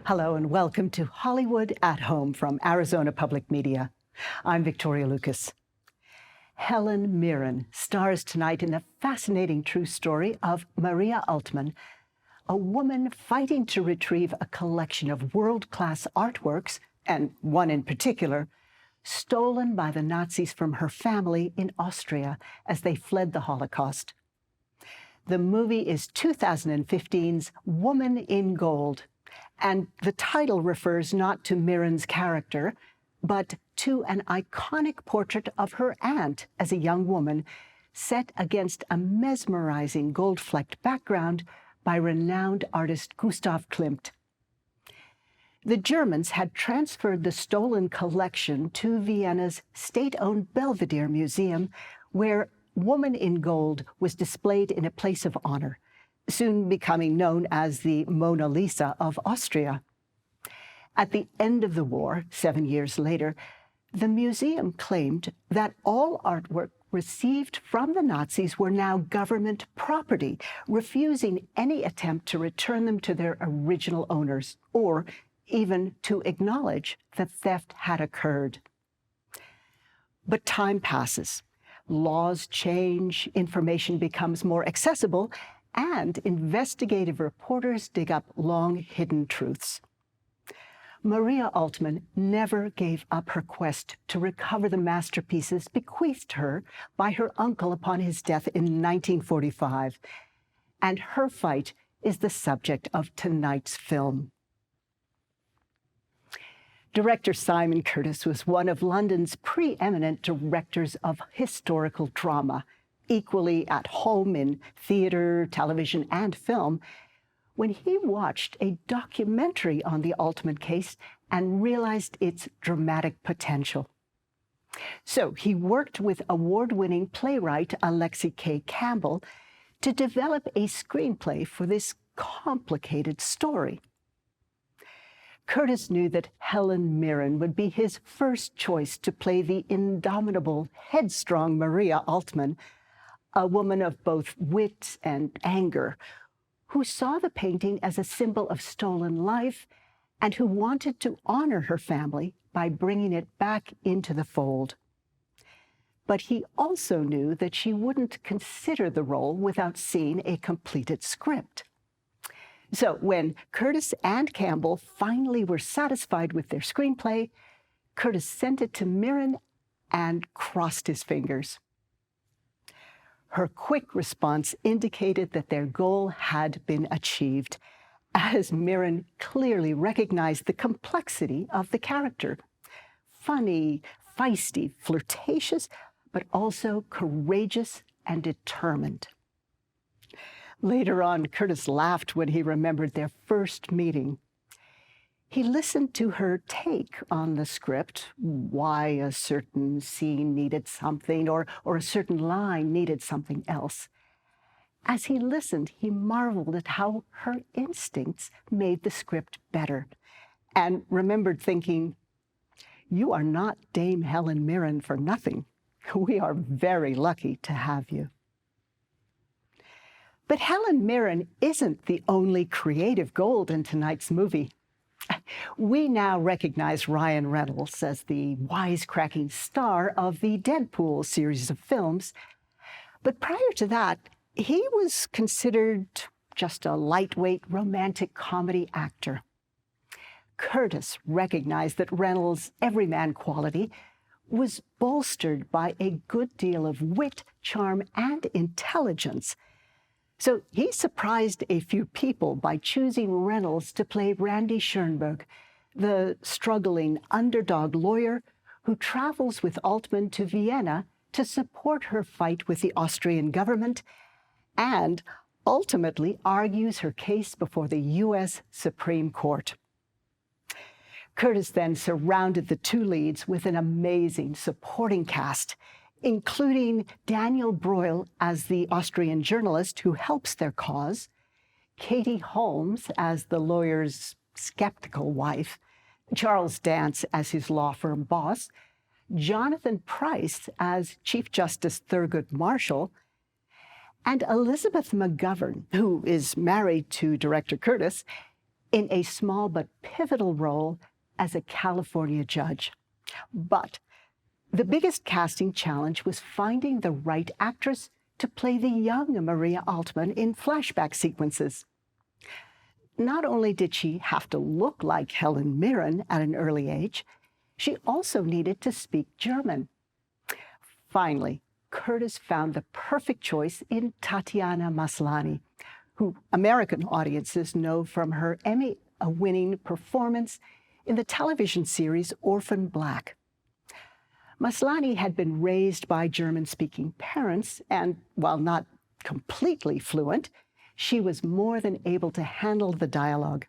Hello and welcome to Hollywood at Home from Arizona Public Media. I'm Victoria Lucas. Helen Mirren stars tonight in the fascinating true story of Maria Altman, a woman fighting to retrieve a collection of world-class artworks, and one in particular, stolen by the Nazis from her family in Austria as they fled the Holocaust. The movie is 2015's Woman in Gold, and the title refers not to Mirren's character, but to an iconic portrait of her aunt as a young woman, set against a mesmerizing gold-flecked background by renowned artist Gustav Klimt. The Germans had transferred the stolen collection to Vienna's state-owned Belvedere Museum, where Woman in Gold was displayed in a place of honor, soon becoming known as the Mona Lisa of Austria. At the end of the war, 7 years later, the museum claimed that all artwork received from the Nazis were now government property, refusing any attempt to return them to their original owners, or even to acknowledge that theft had occurred. But time passes. Laws change, information becomes more accessible, and investigative reporters dig up long-hidden truths. Maria Altman never gave up her quest to recover the masterpieces bequeathed her by her uncle upon his death in 1945, and her fight is the subject of tonight's film. Director Simon Curtis was one of London's preeminent directors of historical drama, equally at home in theater, television, and film, when he watched a documentary on the Altman case and realized its dramatic potential. So he worked with award-winning playwright Alexi K. Campbell to develop a screenplay for this complicated story. Curtis knew that Helen Mirren would be his first choice to play the indomitable, headstrong Maria Altman, a woman of both wit and anger, who saw the painting as a symbol of stolen life and who wanted to honor her family by bringing it back into the fold. But he also knew that she wouldn't consider the role without seeing a completed script. So when Curtis and Campbell finally were satisfied with their screenplay, Curtis sent it to Mirren and crossed his fingers. Her quick response indicated that their goal had been achieved, as Mirren clearly recognized the complexity of the character. Funny, feisty, flirtatious, but also courageous and determined. Later on, Curtis laughed when he remembered their first meeting. He listened to her take on the script, why a certain scene needed something or a certain line needed something else. As he listened, he marveled at how her instincts made the script better, and remembered thinking, "You are not Dame Helen Mirren for nothing. We are very lucky to have you." But Helen Mirren isn't the only creative gold in tonight's movie. We now recognize Ryan Reynolds as the wisecracking star of the Deadpool series of films. But prior to that, he was considered just a lightweight romantic comedy actor. Curtis recognized that Reynolds' everyman quality was bolstered by a good deal of wit, charm, and intelligence. So he surprised a few people by choosing Reynolds to play Randy Schoenberg, the struggling underdog lawyer who travels with Altman to Vienna to support her fight with the Austrian government and ultimately argues her case before the U.S. Supreme Court. Curtis then surrounded the two leads with an amazing supporting cast, including Daniel Broyle as the Austrian journalist who helps their cause, Katie Holmes as the lawyer's skeptical wife, Charles Dance as his law firm boss, Jonathan Pryce as Chief Justice Thurgood Marshall, and Elizabeth McGovern, who is married to director Curtis, in a small but pivotal role as a California judge. But the biggest casting challenge was finding the right actress to play the young Maria Altman in flashback sequences. Not only did she have to look like Helen Mirren at an early age, she also needed to speak German. Finally, Curtis found the perfect choice in Tatiana Maslany, who American audiences know from her Emmy-winning performance in the television series Orphan Black. Maslany had been raised by German-speaking parents, and while not completely fluent, she was more than able to handle the dialogue.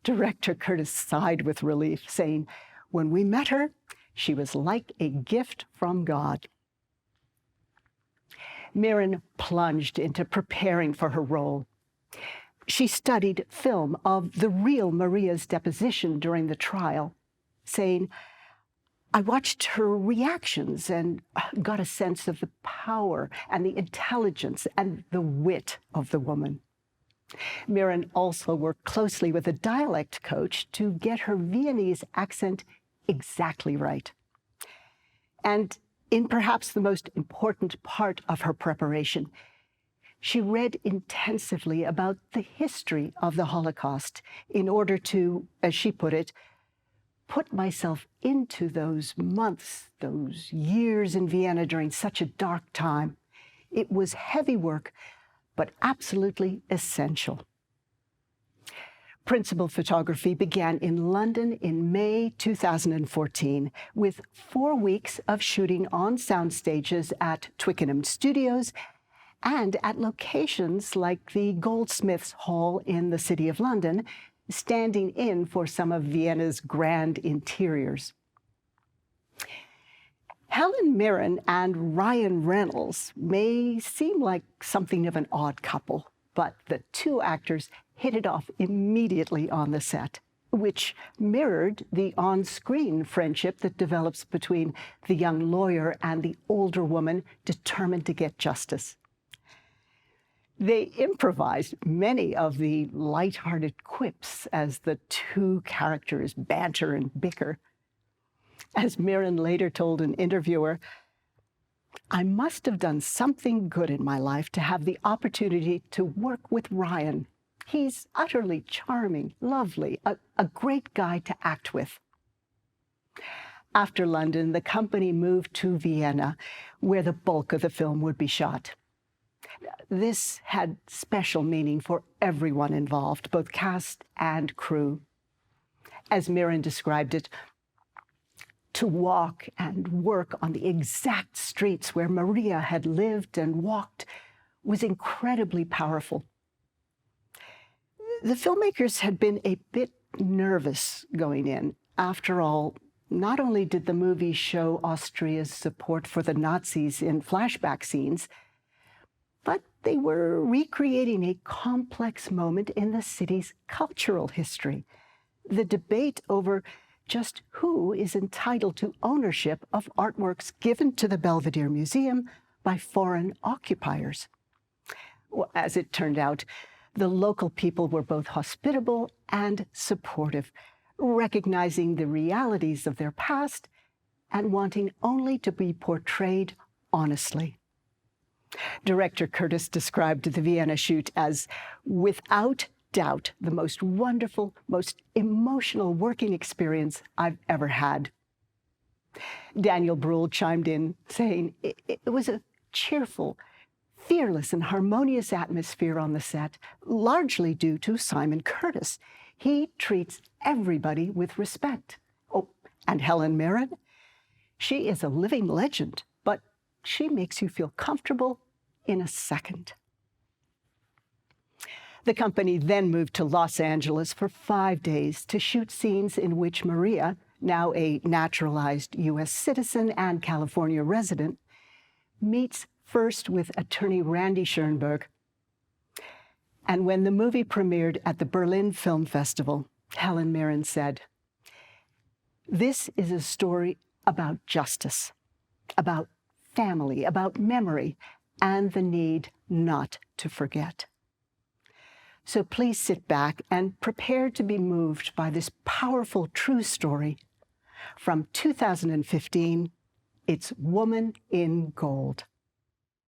Director Curtis sighed with relief, saying, "When we met her, she was like a gift from God." Mirren plunged into preparing for her role. She studied film of the real Maria's deposition during the trial, saying, "I watched her reactions and got a sense of the power and the intelligence and the wit of the woman." Mirren also worked closely with a dialect coach to get her Viennese accent exactly right. And in perhaps the most important part of her preparation, she read intensively about the history of the Holocaust in order to, as she put it, put myself into those months, those years in Vienna during such a dark time. It was heavy work, but absolutely essential. Principal photography began in London in May 2014, with 4 weeks of shooting on sound stages at Twickenham Studios and at locations like the Goldsmiths Hall in the City of London, standing in for some of Vienna's grand interiors. Helen Mirren and Ryan Reynolds may seem like something of an odd couple, but the two actors hit it off immediately on the set, which mirrored the on-screen friendship that develops between the young lawyer and the older woman determined to get justice. They improvised many of the light-hearted quips as the two characters banter and bicker. As Mirren later told an interviewer, "I must have done something good in my life to have the opportunity to work with Ryan. He's utterly charming, lovely, a great guy to act with." After London, the company moved to Vienna, where the bulk of the film would be shot. This had special meaning for everyone involved, both cast and crew. As Mirren described it, to walk and work on the exact streets where Maria had lived and walked was incredibly powerful. The filmmakers had been a bit nervous going in. After all, not only did the movie show Austria's support for the Nazis in flashback scenes, but they were recreating a complex moment in the city's cultural history, the debate over just who is entitled to ownership of artworks given to the Belvedere Museum by foreign occupiers. Well, as it turned out, the local people were both hospitable and supportive, recognizing the realities of their past and wanting only to be portrayed honestly. Director Curtis described the Vienna shoot as, without doubt, the most wonderful, most emotional working experience I've ever had. Daniel Bruhl chimed in, saying it was a cheerful, fearless, and harmonious atmosphere on the set, largely due to Simon Curtis. He treats everybody with respect. Oh, and Helen Mirren? She is a living legend, but she makes you feel comfortable in a second. The company then moved to Los Angeles for 5 days to shoot scenes in which Maria, now a naturalized U.S. citizen and California resident, meets first with attorney Randy Schoenberg. And when the movie premiered at the Berlin Film Festival, Helen Mirren said, "This is a story about justice, about family, about memory, and the need not to forget." So please sit back and prepare to be moved by this powerful true story. From 2015, it's Woman in Gold.